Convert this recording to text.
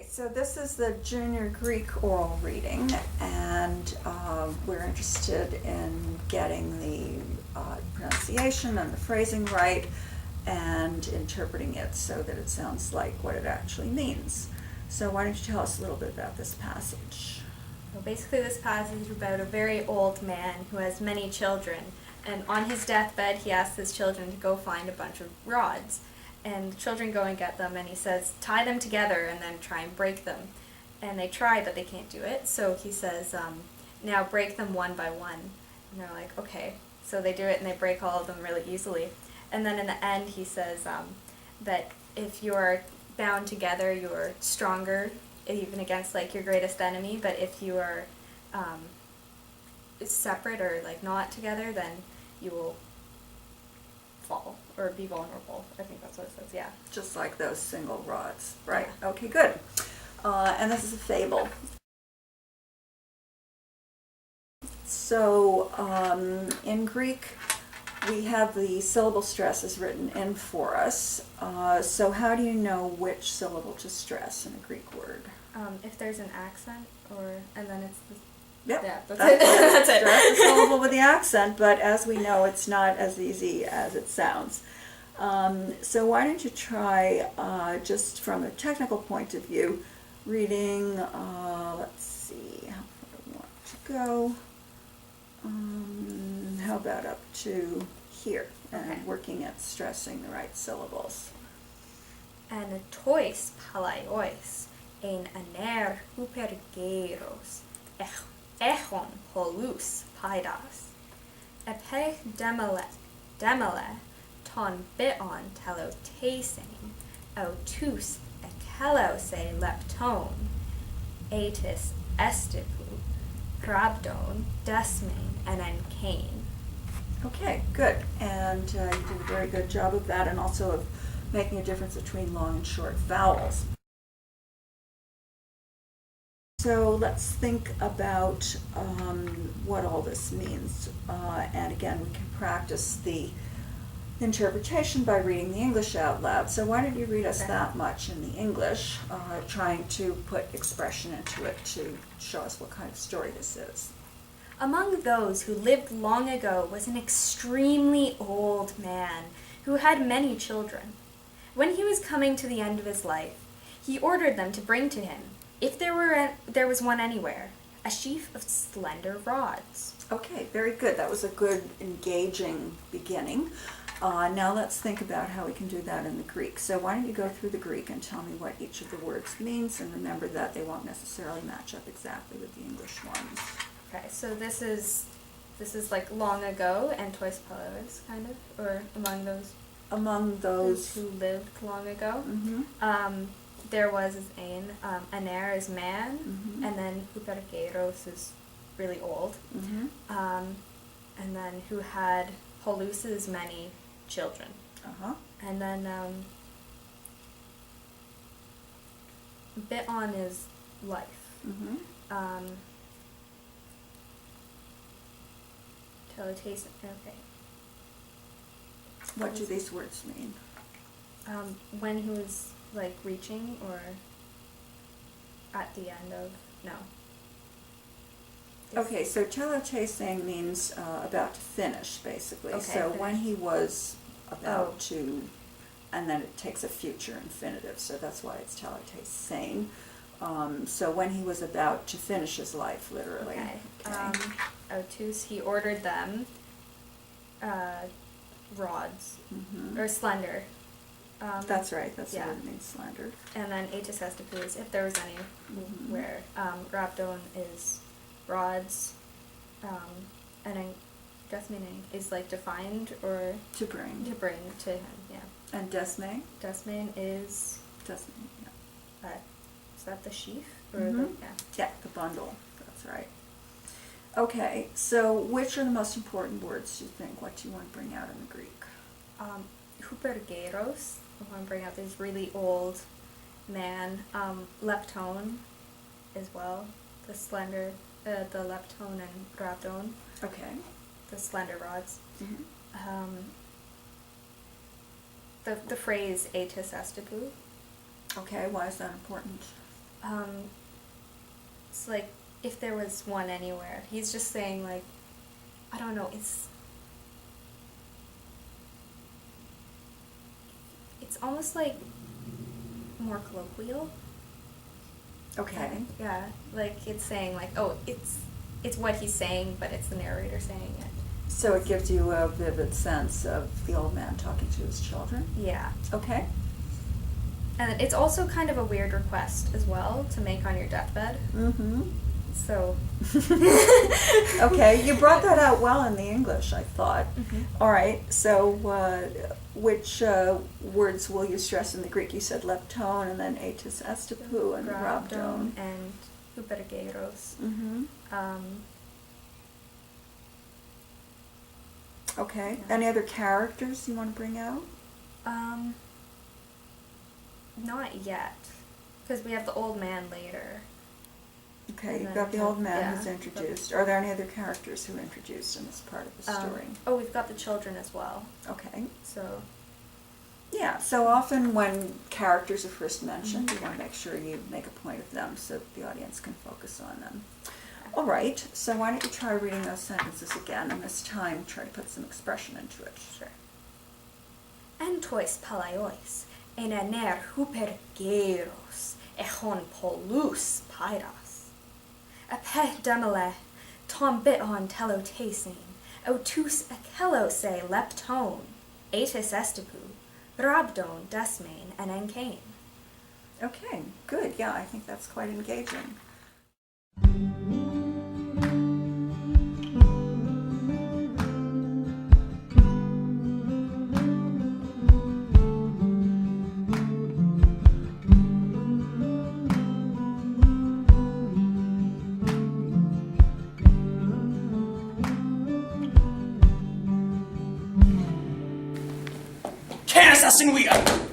So this is the junior Greek oral reading, and we're interested in getting the pronunciation and the phrasing right and interpreting it so that it sounds like what it actually means. So why don't you tell us a little bit about this passage? Well, basically this passage is about a very old man who has many children, and on his deathbed he asks his children to go find a bunch of rods. And the children go and get them, and he says, tie them together and then try and break them. And they try, but they can't do it. So he says, now break them one by one. And they're like, okay. So they do it, and they break all of them really easily. And then in the end, he says that if you're bound together, you're stronger, even against like your greatest enemy. But if you are separate or like not together, then you will fall or be vulnerable. I think that's what it says, yeah. Just like those single rods, right? Yeah. Okay, good. And this is a fable. So in Greek, we have the syllable stresses written in for us. So how do you know which syllable to stress in a Greek word? If there's an accent, and then it's the... Yep. Yeah, that's it. That's it. Stress the syllable with the accent, but as we know, it's not as easy as it sounds. So why don't you try, just from a technical point of view, reading, let's see, how far do I want to go? How about up to here, and Okay. working at stressing the right syllables. And tois palaios, ein aner hupergeros, echon polus paidas, epech demele, ton bion telotesein, autus ekelose lepton, atis estipu, grabdon, desmain, and encain. Okay, good. And you did a very good job of that, and also of making a difference between long and short vowels. So let's think about what all this means. And again, we can practice the interpretation by reading the English out loud. So why don't you read us that much in the English, trying to put expression into it to show us what kind of story this is. Among those who lived long ago was an extremely old man who had many children. When he was coming to the end of his life, he ordered them to bring to him, if there was one anywhere, a sheaf of slender rods. Okay, very good. That was a good, engaging beginning. Now let's think about how we can do that in the Greek. So why don't you go through the Greek and tell me what each of the words means, and remember that they won't necessarily match up exactly with the English ones. Okay, so this is like long ago and tois palos, kind of, or among those. Among those who lived long ago. Mm-hmm. There was ein, aner is man, Mm-hmm. and then hupergeros is really old, Mm-hmm. and then who had polus is many children, Uh-huh. and then bion is life. Mm-hmm. Telotesin, okay. What do these words mean? When he was like reaching, or at the end of, no. Okay, so telotesein means about to finish, basically. Okay, so finish. when he was about to, and then it takes a future infinitive, so that's why it's telotesein. So when he was about to finish his life, literally. Okay. Autus, he ordered them rods, Mm-hmm. or slender. That's right, that's yeah. the word that means slander. And then atis estipus, if there was any, Mhm. where grabdon is rods, and then desmain is like defined or To bring. to bring to him, yeah. And desme? Desmain is, Desme, yeah. is that the sheaf? Or Mhm. yeah. Yeah, the bundle, that's right. Okay, so which are the most important words, do you think? What do you want to bring out in the Greek? Hupergeros, I want to bring out this really old man. Lepton as well, the slender, the lepton and grabdon, Okay. the slender rods. Mm-hmm. The phrase atis estipu. Okay, why is that important? It's like, if there was one anywhere. He's just saying, like, I don't know, it's almost like more colloquial. Okay. Yeah, like it's saying like, oh, it's what he's saying, but it's the narrator saying it. So it gives you a vivid sense of the old man talking to his children? Yeah. Okay. And it's also kind of a weird request as well to make on your deathbed. Mm-hmm. So. Okay, you brought that out well in the English, I thought. Mhm. All right, so which words will you stress in the Greek? You said leptone and then etis estepou and rhabdone. And hypergeiros. Mm-hmm. Okay, Yeah. any other characters you want to bring out? Not yet, because we have the old man later. Okay, And you've then got the old man yeah. who's introduced. Are there any other characters who are introduced in this part of the story? Oh, we've got the children as well. Okay. So. Yeah, so often when characters are first mentioned, you want to make sure you make a point of them so that the audience can focus on them. All right, so why don't you try reading those sentences again, and this time try to put some expression into it. Sure. Entois palaios, en aner hypergeiros, echon polus pyras. Apeh demele, tom biton telotasin, otus akelose leptone, etis estepou, rhabdone desmain and enkane. Okay, good. Yeah, I think that's quite engaging. Can't assassin we are.